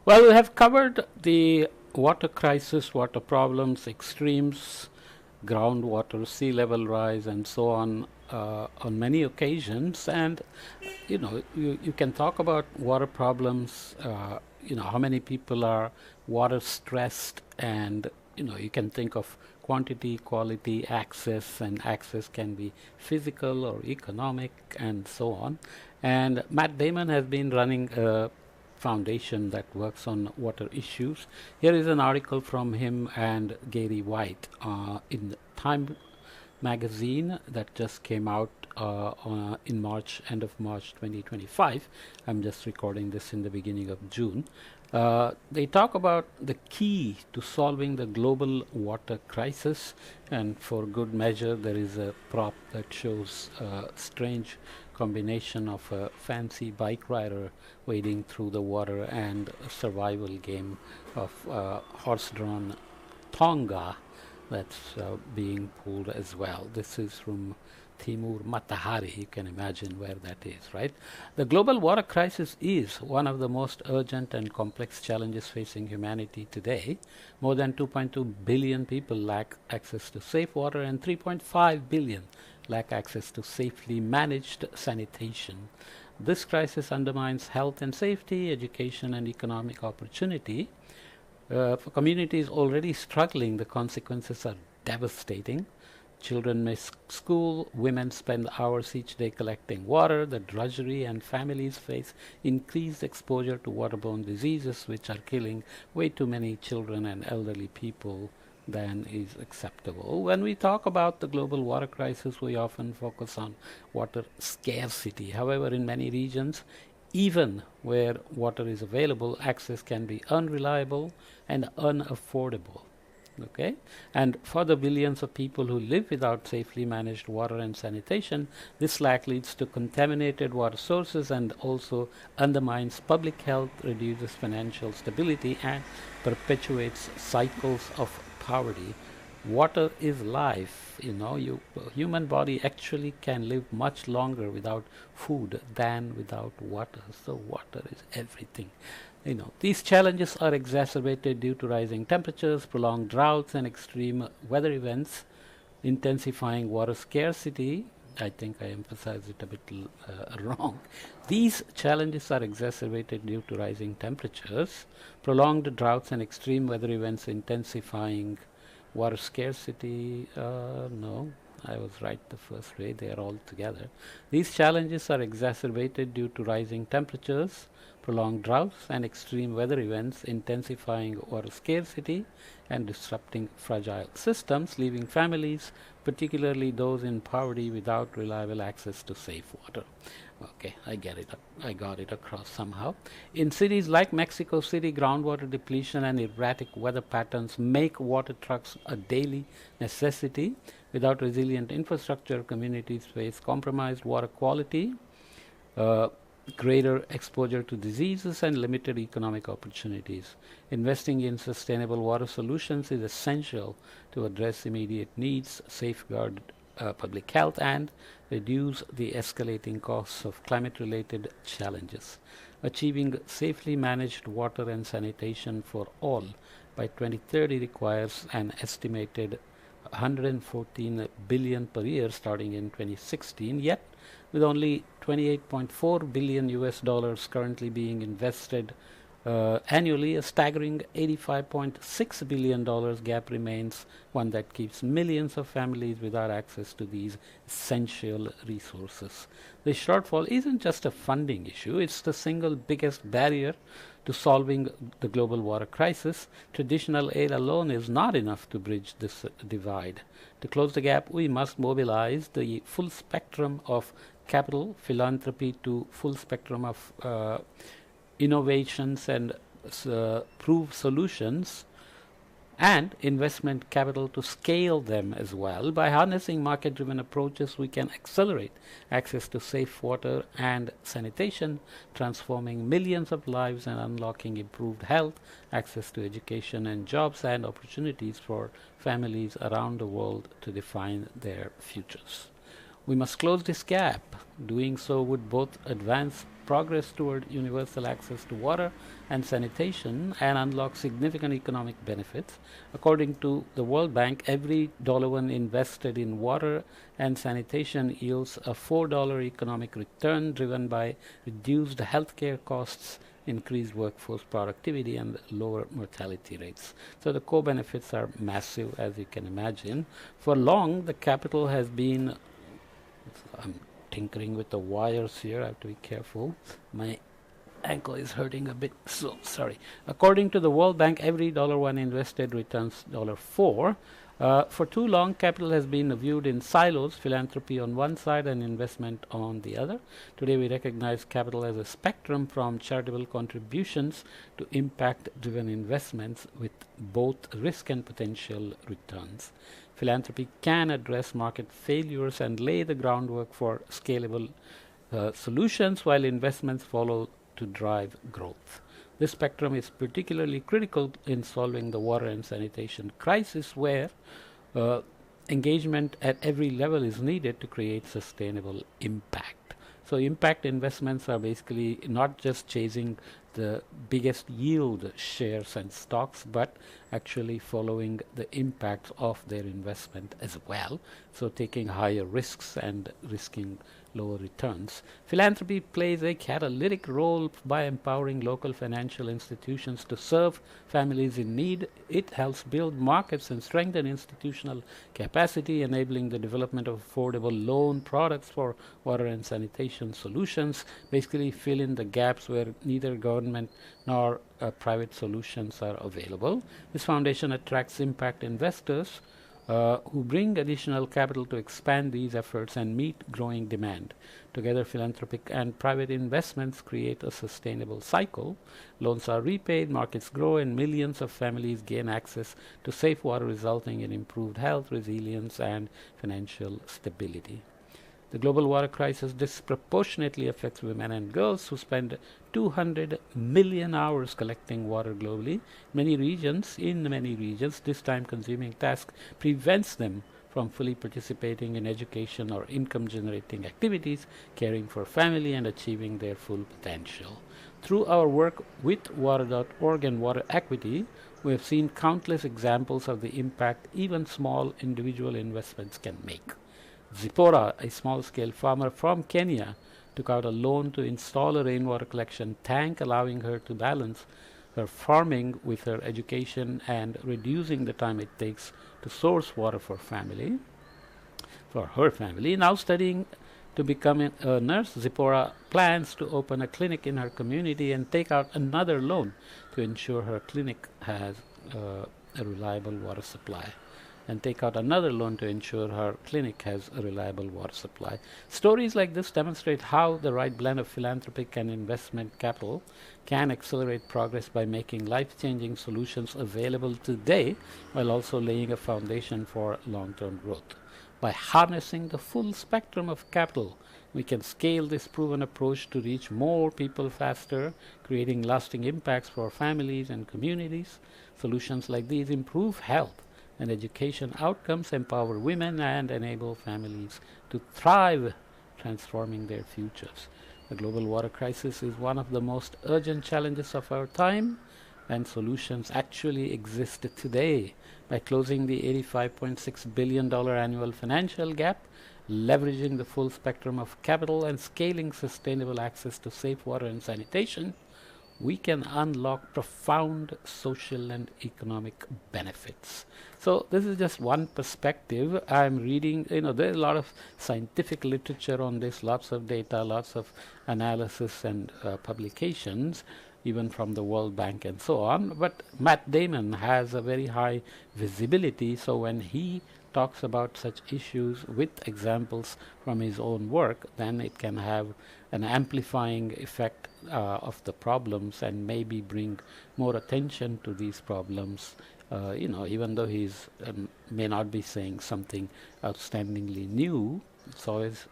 Well, we have covered the water crisis, water problems, extremes, groundwater, sea level rise, and so on many occasions. And you can talk about water problems. How many people are water stressed, and you can think of quantity, quality, access, and access can be physical or economic, and so on. And Matt Damon has been running a foundation that works on water issues. Here is an article from him and Gary White in Time magazine that just came out in March, end of March 2025. I'm just recording this in the beginning of June. They talk about the key to solving the global water crisis, and for good measure, there is a prop that shows a strange combination of a fancy bike rider wading through the water and a survival game of horse-drawn Tonga that's being pulled as well. This is from Timur Matahari. You can imagine where that is, right? The global water crisis is one of the most urgent and complex challenges facing humanity today. More than 2.2 billion people lack access to safe water, and 3.5 billion lack access to safely managed sanitation. This crisis undermines health and safety, education and economic opportunity. For communities already struggling, the consequences are devastating. Children miss school, women spend hours each day collecting water, the drudgery, and families face increased exposure to waterborne diseases which are killing way too many children and elderly people than is acceptable. When we talk about the global water crisis, we often focus on water scarcity. However, in many regions, even where water is available, access can be unreliable and unaffordable. Okay, and for the billions of people who live without safely managed water and sanitation, this lack leads to contaminated water sources and also undermines public health, reduces financial stability, and perpetuates cycles of poverty. Water is life. Human body actually can live much longer without food than without water. So water is everything. These challenges are exacerbated due to rising temperatures, prolonged droughts, and extreme weather events, intensifying water scarcity. I think I emphasized it a bit wrong. These challenges are exacerbated due to rising temperatures, prolonged droughts, and extreme weather events, intensifying water scarcity. No, I was right the first way. They are all together. These challenges are exacerbated due to rising temperatures, prolonged droughts, and extreme weather events, intensifying water scarcity and disrupting fragile systems, leaving families, particularly those in poverty, without reliable access to safe water. Okay, I get it. I got it across somehow. In cities like Mexico City, groundwater depletion and erratic weather patterns make water trucks a daily necessity. Without resilient infrastructure, communities face compromised water quality, greater exposure to diseases, and limited economic opportunities. Investing in sustainable water solutions is essential to address immediate needs, safeguard public health, and reduce the escalating costs of climate-related challenges. Achieving safely managed water and sanitation for all by 2030 requires an estimated 114 billion per year starting in 2016, yet with only 28.4 billion US dollars currently being invested annually, a staggering $85.6 billion gap remains, one that keeps millions of families without access to these essential resources. The shortfall isn't just a funding issue, it's the single biggest barrier to solving the global water crisis. Traditional aid alone is not enough to bridge this divide. To close the gap, we must mobilize the full spectrum of capital, philanthropy to full spectrum of innovations and prove solutions, and investment capital to scale them as well. By harnessing market-driven approaches, we can accelerate access to safe water and sanitation, transforming millions of lives and unlocking improved health, access to education and jobs, and opportunities for families around the world to define their futures. We must close this gap. Doing so would both advance progress toward universal access to water and sanitation and unlock significant economic benefits. According to the World Bank, every $1 invested in water and sanitation yields a $4 economic return driven by reduced healthcare costs, increased workforce productivity, and lower mortality rates. So the co-benefits are massive, as you can imagine. For long, the capital has been, I'm tinkering with the wires here, I have to be careful. My ankle is hurting a bit, so sorry. According to the World Bank, every $1 invested returns $4. For too long, capital has been viewed in silos, philanthropy on one side and investment on the other. Today, we recognize capital as a spectrum from charitable contributions to impact-driven investments with both risk and potential returns. Philanthropy can address market failures and lay the groundwork for scalable solutions, while investments follow to drive growth. This spectrum is particularly critical in solving the water and sanitation crisis, where engagement at every level is needed to create sustainable impact. So impact investments are basically not just chasing the biggest yield shares and stocks, but actually following the impacts of their investment as well. So taking higher risks and risking lower returns. Philanthropy plays a catalytic role by empowering local financial institutions to serve families in need. It helps build markets and strengthen institutional capacity, enabling the development of affordable loan products for water and sanitation solutions, basically fill in the gaps where neither government nor private solutions are available. This foundation attracts impact investors who bring additional capital to expand these efforts and meet growing demand. Together, philanthropic and private investments create a sustainable cycle. Loans are repaid, markets grow, and millions of families gain access to safe water, resulting in improved health, resilience, and financial stability. The global water crisis disproportionately affects women and girls, who spend 200 million hours collecting water globally. In many regions, this time-consuming task prevents them from fully participating in education or income-generating activities, caring for family, and achieving their full potential. Through our work with Water.org and Water Equity, we have seen countless examples of the impact even small individual investments can make. Zipporah, a small-scale farmer from Kenya, took out a loan to install a rainwater collection tank, allowing her to balance her farming with her education and reducing the time it takes to source water for her family. Now studying to become a nurse, Zipporah plans to open a clinic in her community and take out another loan to ensure her clinic has a reliable water supply. Stories like this demonstrate how the right blend of philanthropic and investment capital can accelerate progress by making life-changing solutions available today, while also laying a foundation for long-term growth. By harnessing the full spectrum of capital, we can scale this proven approach to reach more people faster, creating lasting impacts for families and communities. Solutions like these improve health and education outcomes, empower women, and enable families to thrive, transforming their futures. The global water crisis is one of the most urgent challenges of our time, and solutions actually exist today. By closing the $85.6 billion annual financial gap, leveraging the full spectrum of capital, and scaling sustainable access to safe water and sanitation, we can unlock profound social and economic benefits. So this is just one perspective. I'm reading, there's a lot of scientific literature on this, lots of data, lots of analysis and publications, even from the World Bank and so on. But Matt Damon has a very high visibility, so when he talks about such issues with examples from his own work, then it can have an amplifying effect of the problems and maybe bring more attention to these problems. Even though he's may not be saying something outstandingly new, it's always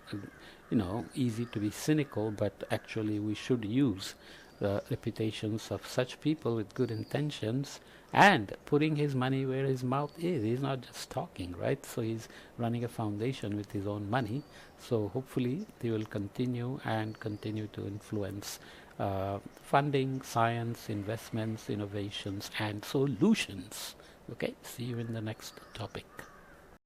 easy to be cynical, but actually we should use the reputations of such people with good intentions and putting his money where his mouth is. He's not just talking, right? So he's running a foundation with his own money. So hopefully they will continue to influence funding, science, investments, innovations, and solutions. Okay, see you in the next topic.